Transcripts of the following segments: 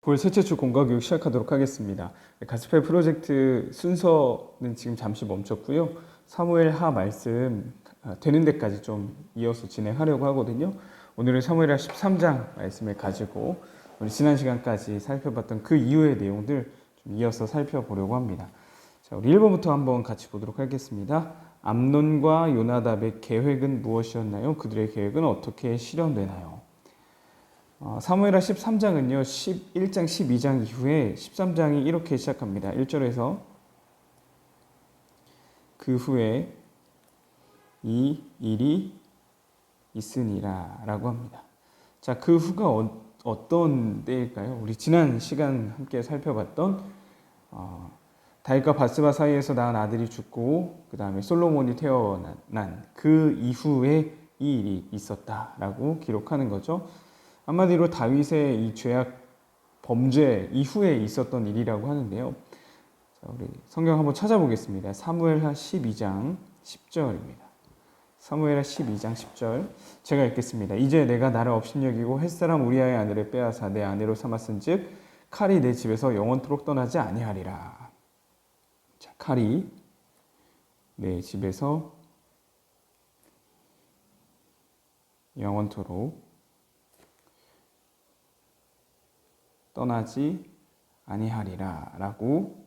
볼 셋째 주 공과 교육 시작하도록 하겠습니다. 가스펠 프로젝트 순서는 지금 잠시 멈췄고요. 사무엘 하 말씀 되는 데까지 좀 이어서 진행하려고 하거든요. 오늘은 사무엘하 13장 말씀을 가지고 우리 지난 시간까지 살펴봤던 그 이후의 내용들 좀 이어서 살펴보려고 합니다. 자, 우리 1번부터 한번 같이 보도록 하겠습니다. 암논과 요나답의 계획은 무엇이었나요? 그들의 계획은 어떻게 실현되나요? 사무엘하 13장은요 11장 12장 이후에 13장이 이렇게 시작합니다. 1절에서 그 후에 이 일이 있으니라 라고 합니다. 자, 그 후가 어떤 때일까요? 우리 지난 시간 함께 살펴봤던 다윗과 바스바 사이에서 낳은 아들이 죽고 그 다음에 솔로몬이 태어난 그 이후에 이 일이 있었다라고 기록하는 거죠. 한마디로 다윗의 이 죄악 범죄 이후에 있었던 일이라고 하는데요. 자, 우리 성경 한번 찾아보겠습니다. 사무엘하 12장 10절입니다. 사무엘하 12장 10절 제가 읽겠습니다. 이제 내가 나를 업신여기고 햇사람 우리아의 아내를 빼앗아 내 아내로 삼았은즉 칼이 내 집에서 영원토록 떠나지 아니하리라. 자, 칼이 내 집에서 영원토록 떠나지 아니하리라 라고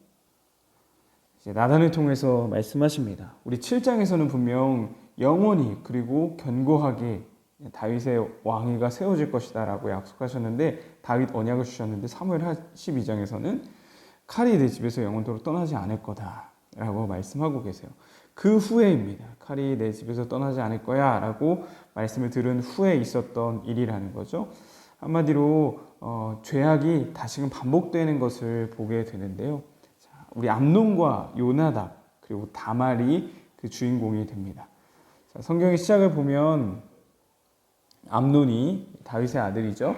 이제 나단을 통해서 말씀하십니다. 우리 7장에서는 분명 영원히 그리고 견고하게 다윗의 왕위가 세워질 것이다 라고 약속하셨는데 다윗 언약을 주셨는데 사무엘하 12장에서는 칼이 내 집에서 영원토록 떠나지 않을 거다 라고 말씀하고 계세요. 그 후에입니다. 칼이 내 집에서 떠나지 않을 거야 라고 말씀을 들은 후에 있었던 일이라는 거죠. 한마디로 죄악이 다시금 반복되는 것을 보게 되는데요. 자, 우리 암논과 요나답 그리고 다말이 그 주인공이 됩니다. 자, 성경의 시작을 보면 암논이 다윗의 아들이죠.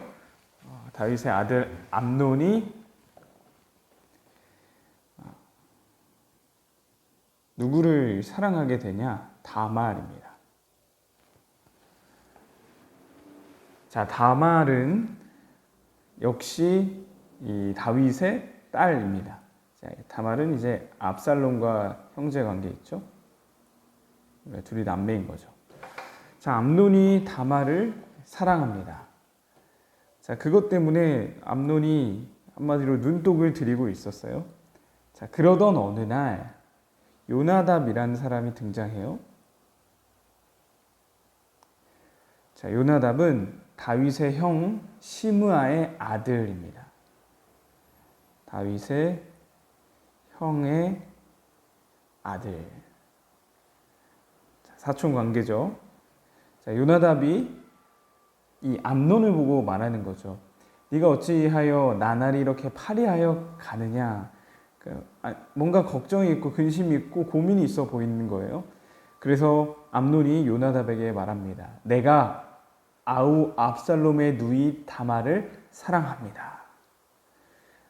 다윗의 아들 암논이 누구를 사랑하게 되냐? 다말입니다. 자, 다말은 역시 이 다윗의 딸입니다. 자, 다말은 이제 압살롬과 형제 관계 있죠. 둘이 남매인 거죠. 자, 암논이 다말을 사랑합니다. 자, 그것 때문에 암논이 한마디로 눈독을 들이고 있었어요. 자, 그러던 어느 날 요나답이라는 사람이 등장해요. 자, 요나답은 다윗의 형 시므아의 아들입니다. 다윗의 형의 아들. 자, 사촌 관계죠. 자, 요나답이 이 암논을 보고 말하는 거죠. 네가 어찌하여 나날이 이렇게 파리하여 가느냐. 뭔가 걱정이 있고 근심이 있고 고민이 있어 보이는 거예요. 그래서 암논이 요나답에게 말합니다. 내가 아우 압살롬의 누이 다말을 사랑합니다.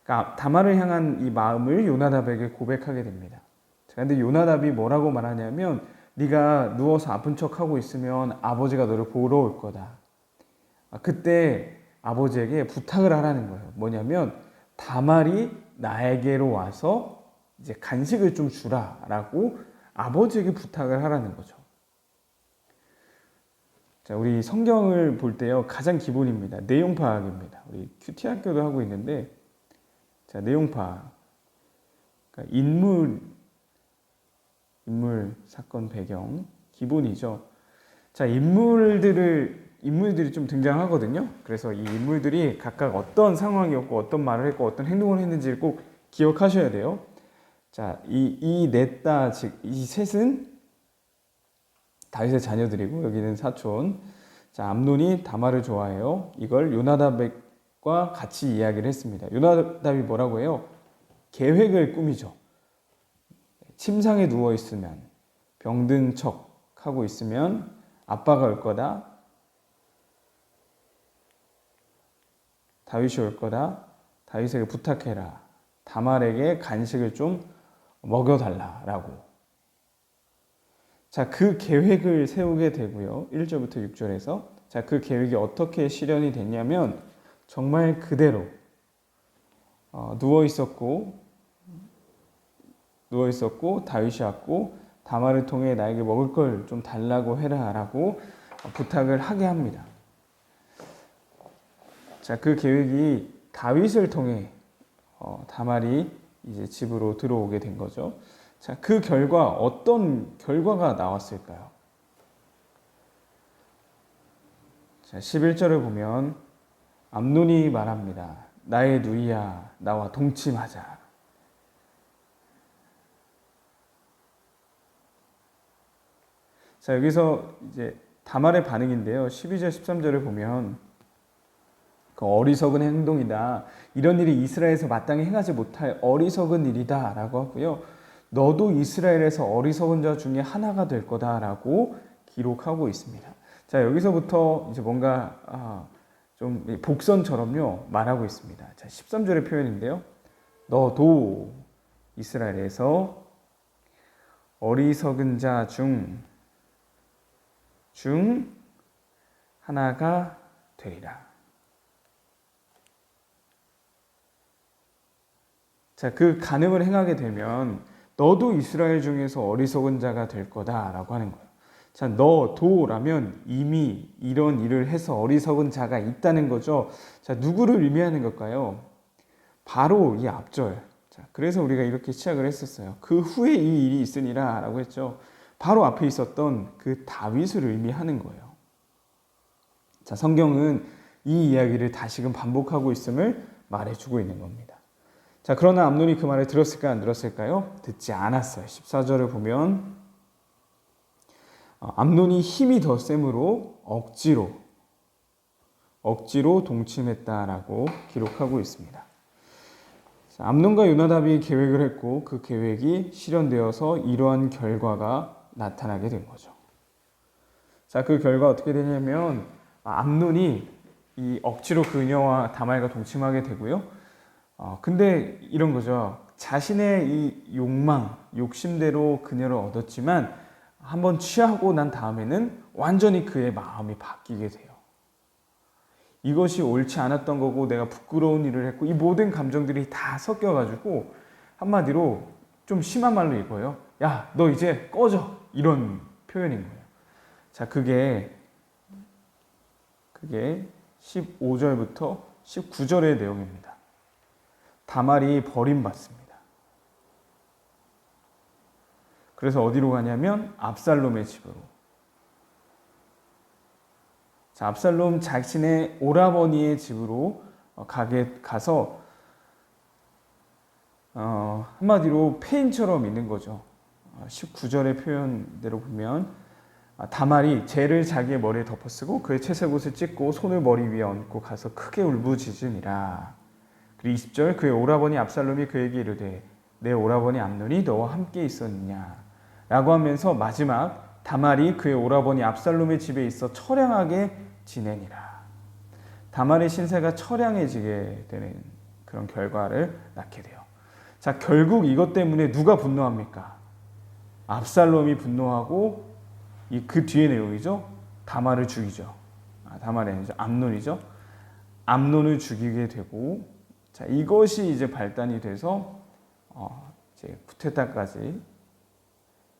그러니까 다말을 향한 이 마음을 요나답에게 고백하게 됩니다. 그런데 요나답이 뭐라고 말하냐면 네가 누워서 아픈 척하고 있으면 아버지가 너를 보러 올 거다. 그때 아버지에게 부탁을 하라는 거예요. 뭐냐면 다말이 나에게로 와서 이제 간식을 좀 주라라고 아버지에게 부탁을 하라는 거죠. 자, 우리 성경을 볼 때요 가장 기본입니다. 내용 파악입니다. 우리 큐티 학교도 하고 있는데 자, 내용 파악. 그러니까 인물 사건 배경 기본이죠. 자, 인물들이 좀 등장하거든요. 그래서 이 인물들이 각각 어떤 상황이었고 어떤 말을 했고 어떤 행동을 했는지를 꼭 기억하셔야 돼요. 자, 이 넷다 즉 이 셋은 다윗의 자녀들이고 여기는 사촌. 자, 암논이 다말을 좋아해요. 이걸 요나답과 같이 이야기를 했습니다. 요나답이 뭐라고 해요? 계획을 꾸미죠. 침상에 누워 있으면 병든 척 하고 있으면 아빠가 올 거다. 다윗이 올 거다. 다윗에게 부탁해라. 다말에게 간식을 좀 먹여달라라고. 자, 그 계획을 세우게 되고요. 1절부터 6절에서 자, 그 계획이 어떻게 실현이 됐냐면 정말 그대로 누워 있었고 다윗이 왔고 다말을 통해 나에게 먹을 걸 좀 달라고 해라라고 부탁을 하게 합니다. 자, 그 계획이 다윗을 통해 다말이 이제 집으로 들어오게 된 거죠. 자, 그 결과 어떤 결과가 나왔을까요? 자, 11절을 보면 암논이 말합니다. 나의 누이야, 나와 동침하자. 자, 여기서 이제 다말의 반응인데요. 12절, 13절을 보면 그 어리석은 행동이다. 이런 일이 이스라엘에서 마땅히 행하지 못할 어리석은 일이다 라고 하고요. 너도 이스라엘에서 어리석은 자 중에 하나가 될 거다 라고 기록하고 있습니다. 자, 여기서부터 이제 뭔가 좀 복선처럼요 말하고 있습니다. 자, 13절의 표현인데요. 너도 이스라엘에서 어리석은 자 중 하나가 되리라. 자, 그 간음을 행하게 되면 너도 이스라엘 중에서 어리석은 자가 될 거다라고 하는 거예요. 자, 너도라면 이미 이런 일을 해서 어리석은 자가 있다는 거죠. 자, 누구를 의미하는 걸까요? 바로 이 앞절. 자, 그래서 우리가 이렇게 시작을 했었어요. 그 후에 이 일이 있으니라 라고 했죠. 바로 앞에 있었던 그 다윗을 의미하는 거예요. 자, 성경은 이 이야기를 다시금 반복하고 있음을 말해주고 있는 겁니다. 자, 그러나 암논이 그 말을 들었을까요? 안 들었을까요? 듣지 않았어요. 14절을 보면 암논이 힘이 더 셈으로 억지로 동침했다라고 기록하고 있습니다. 자, 암논과 요나답이 계획을 했고 그 계획이 실현되어서 이러한 결과가 나타나게 된 거죠. 자, 그 결과 어떻게 되냐면 암논이 이 억지로 그녀와 다말과 동침하게 되고요. 근데 이런 거죠. 자신의 이 욕심대로 그녀를 얻었지만 한번 취하고 난 다음에는 완전히 그의 마음이 바뀌게 돼요. 이것이 옳지 않았던 거고 내가 부끄러운 일을 했고 이 모든 감정들이 다 섞여가지고 한마디로 좀 심한 말로 이거예요. 야, 너 이제 꺼져. 이런 표현인 거예요. 자, 그게 15절부터 19절의 내용입니다. 다말이 버림받습니다. 그래서 어디로 가냐면 압살롬의 집으로. 자, 압살롬 자신의 오라버니의 집으로 가서 한마디로 폐인처럼 있는 거죠. 19절의 표현대로 보면 다말이 재를 자기의 머리에 덮어쓰고 그의 채색옷을 찢고 손을 머리 위에 얹고 가서 크게 울부짖으니라. 그리고 20절 그의 오라버니 압살롬이 그에게 이르되 내 오라버니 암논이 너와 함께 있었느냐 라고 하면서 마지막 다말이 그의 오라버니 압살롬의 집에 있어 처량하게 지내니라. 다말의 신세가 처량해지게 되는 그런 결과를 낳게 돼요. 자, 결국 이것 때문에 누가 분노합니까? 압살롬이 분노하고 그 뒤에 내용이죠. 다말을 죽이죠. 다말이 아니죠. 암논이죠. 암논을 죽이게 되고, 자, 이것이 이제 발단이 돼서 이제 쿠데타까지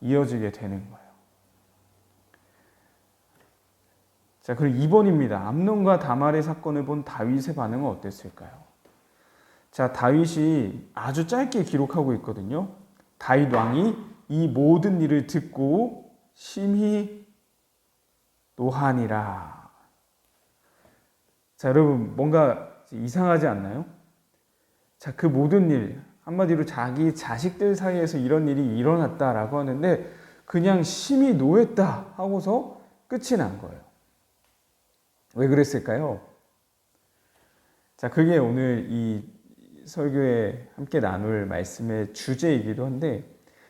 이어지게 되는 거예요. 자, 그리고 2번입니다. 암논과 다말의 사건을 본 다윗의 반응은 어땠을까요? 자, 다윗이 아주 짧게 기록하고 있거든요. 다윗 왕이 이 모든 일을 듣고 심히 노하니라. 자, 여러분 뭔가 이상하지 않나요? 자, 그 모든 일, 한마디로 자기 자식들 사이에서 이런 일이 일어났다라고 하는데 그냥 심히 노했다 하고서 끝이 난 거예요. 왜 그랬을까요? 자, 그게 오늘 이 설교에 함께 나눌 말씀의 주제이기도 한데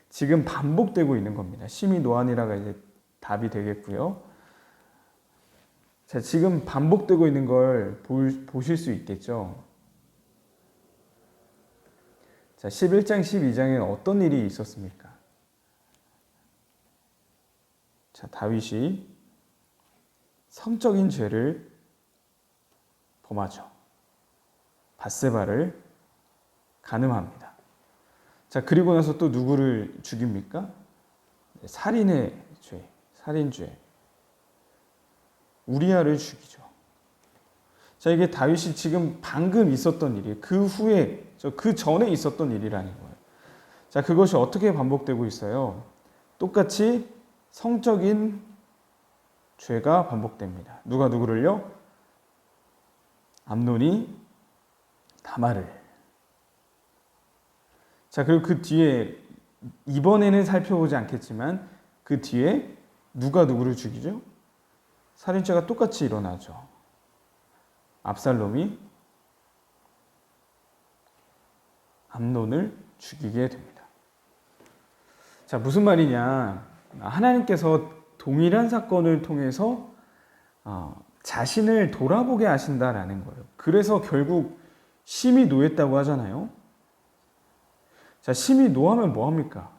지금 반복되고 있는 겁니다. 심히 노하니라가 이제 답이 되겠고요. 자, 지금 반복되고 있는 걸 보실 수 있겠죠. 자, 11장, 12장에는 어떤 일이 있었습니까? 자, 다윗이 성적인 죄를 범하죠. 밧세바를 가늠합니다. 자, 그리고 나서 또 누구를 죽입니까? 살인의 죄, 살인죄. 우리아를 죽이죠. 자, 이게 다윗이 지금 방금 있었던 일이에요. 그 후에, 그 전에 있었던 일이라는 거예요. 자, 그것이 어떻게 반복되고 있어요? 똑같이 성적인 죄가 반복됩니다. 누가 누구를요? 암논이 다말을. 자, 그리고 그 뒤에 이번에는 살펴보지 않겠지만 그 뒤에 누가 누구를 죽이죠? 살인죄가 똑같이 일어나죠. 압살롬이 암논을 죽이게 됩니다. 자, 무슨 말이냐? 하나님께서 동일한 사건을 통해서 자신을 돌아보게 하신다라는 거예요. 그래서 결국 심히 노했다고 하잖아요. 자, 심히 노하면 뭐합니까?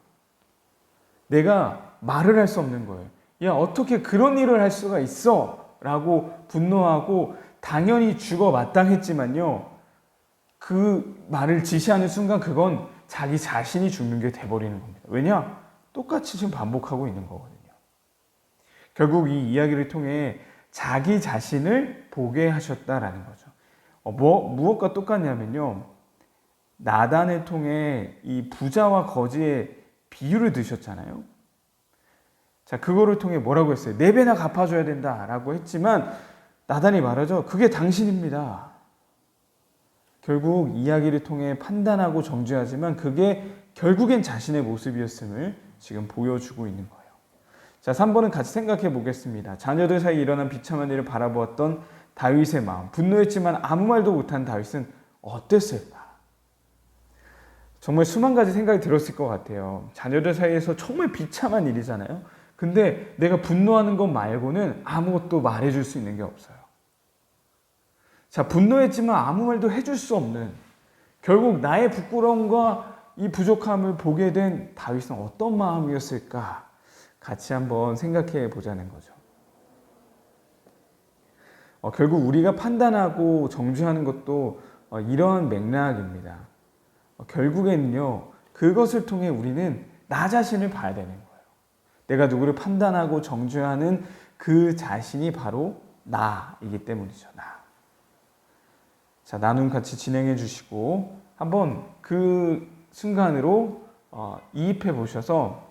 내가 말을 할 수 없는 거예요. 야, 어떻게 그런 일을 할 수가 있어? 라고 분노하고 당연히 죽어 마땅했지만요. 그 말을 지시하는 순간 그건 자기 자신이 죽는 게 돼버리는 겁니다. 왜냐? 똑같이 지금 반복하고 있는 거거든요. 결국 이 이야기를 통해 자기 자신을 보게 하셨다라는 거죠. 무엇과 똑같냐면요. 나단을 통해 이 부자와 거지의 비유를 드셨잖아요. 자, 그거를 통해 뭐라고 했어요? 4배나 갚아줘야 된다라고 했지만 나단이 말하죠. 그게 당신입니다. 결국 이야기를 통해 판단하고 정죄하지만 그게 결국엔 자신의 모습이었음을 지금 보여주고 있는 거예요. 자, 3번은 같이 생각해 보겠습니다. 자녀들 사이에 일어난 비참한 일을 바라보았던 다윗의 마음. 분노했지만 아무 말도 못한 다윗은 어땠을까? 정말 수만 가지 생각이 들었을 것 같아요. 자녀들 사이에서 정말 비참한 일이잖아요. 근데 내가 분노하는 것 말고는 아무것도 말해줄 수 있는 게 없어요. 자, 분노했지만 아무 말도 해줄 수 없는, 결국 나의 부끄러움과 이 부족함을 보게 된 다윗은 어떤 마음이었을까? 같이 한번 생각해 보자는 거죠. 결국 우리가 판단하고 정죄하는 것도 이러한 맥락입니다. 결국에는요, 그것을 통해 우리는 나 자신을 봐야 되는 거예요. 내가 누구를 판단하고 정죄하는 그 자신이 바로 나이기 때문이죠. 나. 자, 나눔 같이 진행해 주시고 한번 그 순간으로 이입해 보셔서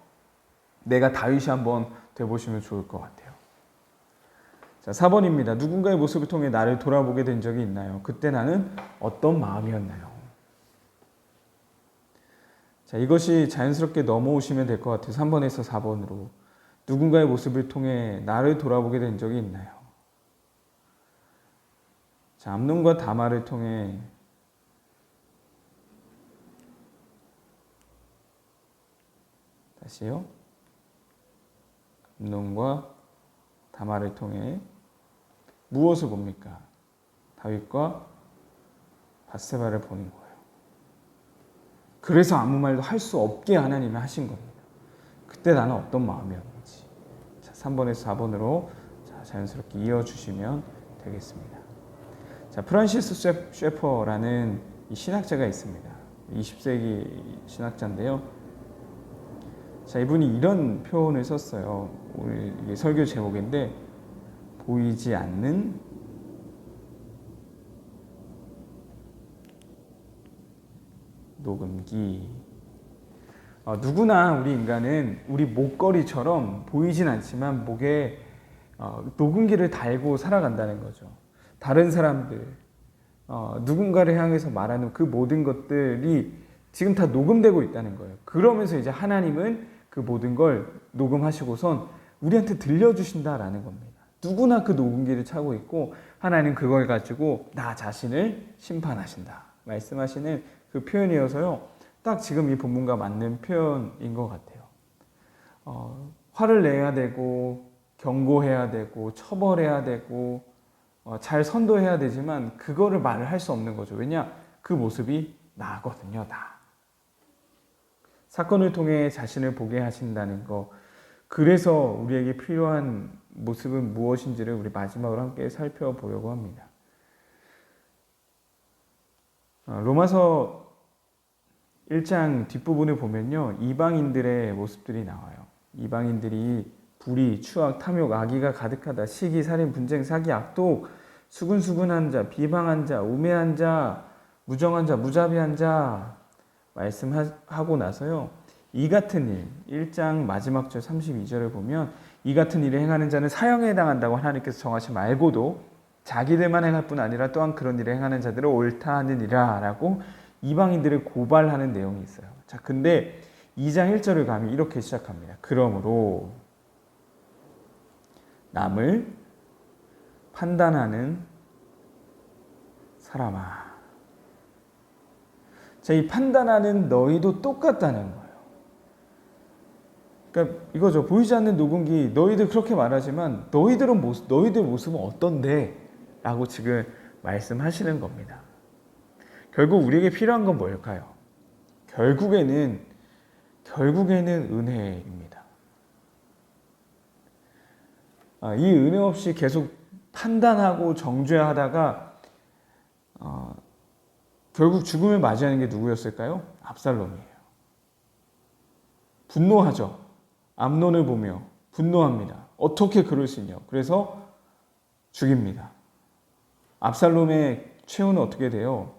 내가 다윗이 한번 돼보시면 좋을 것 같아요. 자, 4번입니다. 누군가의 모습을 통해 나를 돌아보게 된 적이 있나요? 그때 나는 어떤 마음이었나요? 자, 이것이 자연스럽게 넘어오시면 될 것 같아요. 3번에서 4번으로. 누군가의 모습을 통해 나를 돌아보게 된 적이 있나요? 자, 암논과 다말을 통해 다시요. 암논과 다말을 통해 무엇을 봅니까? 다윗과 밧세바를 보는 거예요. 그래서 아무 말도 할 수 없게 하나님이 하신 겁니다. 그때 나는 어떤 마음이었는지. 자, 3번에서 4번으로 자연스럽게 이어주시면 되겠습니다. 자, 프란시스 셰퍼라는 이 신학자가 있습니다. 20세기 신학자인데요. 자, 이분이 이런 표현을 썼어요. 우리 이게 설교 제목인데, 보이지 않는 녹음기. 누구나 우리 인간은 우리 목걸이처럼 보이진 않지만 목에 녹음기를 달고 살아간다는 거죠. 다른 사람들, 누군가를 향해서 말하는 그 모든 것들이 지금 다 녹음되고 있다는 거예요. 그러면서 이제 하나님은 그 모든 걸 녹음하시고선 우리한테 들려주신다라는 겁니다. 누구나 그 녹음기를 차고 있고 하나님 그걸 가지고 나 자신을 심판하신다 말씀하시는 그 표현이어서요. 딱 지금 이 본문과 맞는 표현인 것 같아요. 화를 내야 되고 경고해야 되고 처벌해야 되고 잘 선도해야 되지만 그거를 말을 할 수 없는 거죠. 왜냐? 그 모습이 나거든요. 나. 사건을 통해 자신을 보게 하신다는 거. 그래서 우리에게 필요한 모습은 무엇인지를 우리 마지막으로 함께 살펴보려고 합니다. 로마서 1장 뒷부분을 보면요, 이방인들의 모습들이 나와요. 이방인들이 불의, 추악, 탐욕, 악의가 가득하다. 시기, 살인, 분쟁, 사기, 악독, 수근수근한 자, 비방한 자, 우매한 자, 무정한 자, 무자비한 자 말씀하고 나서요, 이 같은 일, 1장 마지막 절 32절을 보면 이 같은 일을 행하는 자는 사형에 해당한다고 하나님께서 정하시 말고도 자기들만 행할 뿐 아니라 또한 그런 일을 행하는 자들을 옳다 하느니라 라고 이방인들을 고발하는 내용이 있어요. 자, 근데 2장 1절을 가면 이렇게 시작합니다. 그러므로 남을 판단하는 사람아. 자, 이 판단하는 너희도 똑같다는 거예요. 그러니까 이거죠. 보이지 않는 녹음기, 너희들 그렇게 말하지만 너희들 모습은 어떤데? 라고 지금 말씀하시는 겁니다. 결국 우리에게 필요한 건 뭘까요? 결국에는 은혜입니다. 이 은혜 없이 계속 판단하고 정죄하다가 결국 죽음을 맞이하는 게 누구였을까요? 압살롬이에요. 분노하죠. 암논을 보며 분노합니다. 어떻게 그럴 수 있냐. 그래서 죽입니다. 압살롬의 최후는 어떻게 돼요?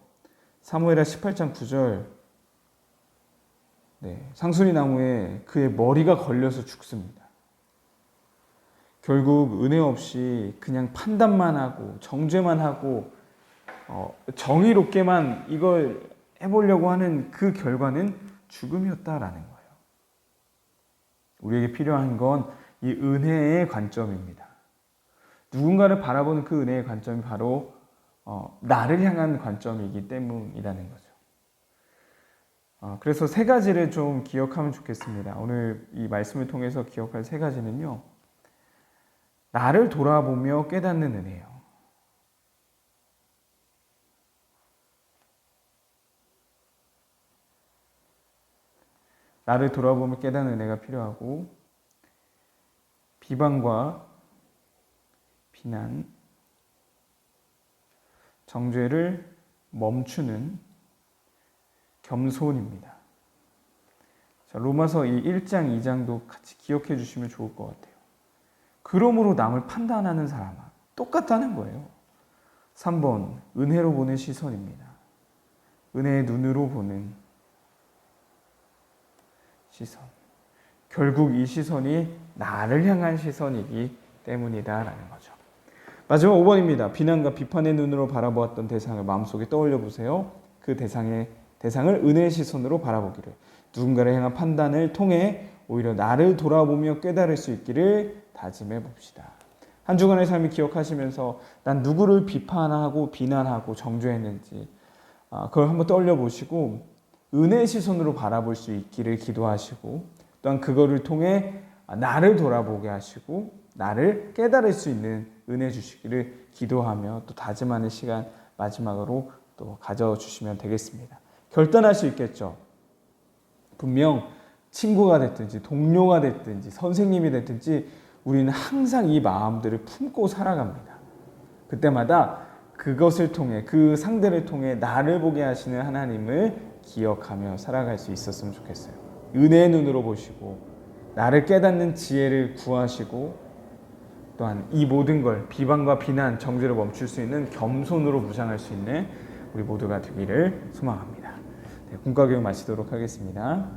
사무엘하 18장 9절, 상수리 나무에 그의 머리가 걸려서 죽습니다. 결국 은혜 없이 그냥 판단만 하고 정죄만 하고 정의롭게만 이걸 해보려고 하는 그 결과는 죽음이었다라는 거예요. 우리에게 필요한 건 이 은혜의 관점입니다. 누군가를 바라보는 그 은혜의 관점이 바로 나를 향한 관점이기 때문이라는 거죠. 그래서 세 가지를 좀 기억하면 좋겠습니다. 오늘 이 말씀을 통해서 기억할 세 가지는요, 나를 돌아보며 깨닫는 은혜예요. 나를 돌아보며 깨닫는 은혜가 필요하고, 비방과 비난, 정죄를 멈추는 겸손입니다. 자, 로마서 이 1장, 2장도 같이 기억해 주시면 좋을 것 같아요. 그러므로 남을 판단하는 사람아. 똑같다는 거예요. 3번, 은혜로 보는 시선입니다. 은혜의 눈으로 보는 시선. 결국 이 시선이 나를 향한 시선이기 때문이다라는 거죠. 마지막 5번입니다. 비난과 비판의 눈으로 바라보았던 대상을 마음속에 떠올려 보세요. 그 대상을 은혜의 시선으로 바라보기를. 누군가를 향한 판단을 통해 오히려 나를 돌아보며 깨달을 수 있기를 다짐해 봅시다. 한 주간의 삶을 기억하시면서 난 누구를 비판하고 비난하고 정죄했는지 그걸 한번 떠올려 보시고 은혜의 시선으로 바라볼 수 있기를 기도하시고, 또한 그거를 통해 나를 돌아보게 하시고 나를 깨달을 수 있는 은혜 주시기를 기도하며 또 다짐하는 시간 마지막으로 또 가져주시면 되겠습니다. 결단할 수 있겠죠. 분명 친구가 됐든지 동료가 됐든지 선생님이 됐든지 우리는 항상 이 마음들을 품고 살아갑니다. 그때마다 그것을 통해, 그 상대를 통해 나를 보게 하시는 하나님을 기억하며 살아갈 수 있었으면 좋겠어요. 은혜의 눈으로 보시고 나를 깨닫는 지혜를 구하시고, 또한 이 모든 걸 비방과 비난, 정죄를 멈출 수 있는 겸손으로 무장할 수 있는 우리 모두가 되기를 소망합니다. 꿈과 교육 마치도록 하겠습니다.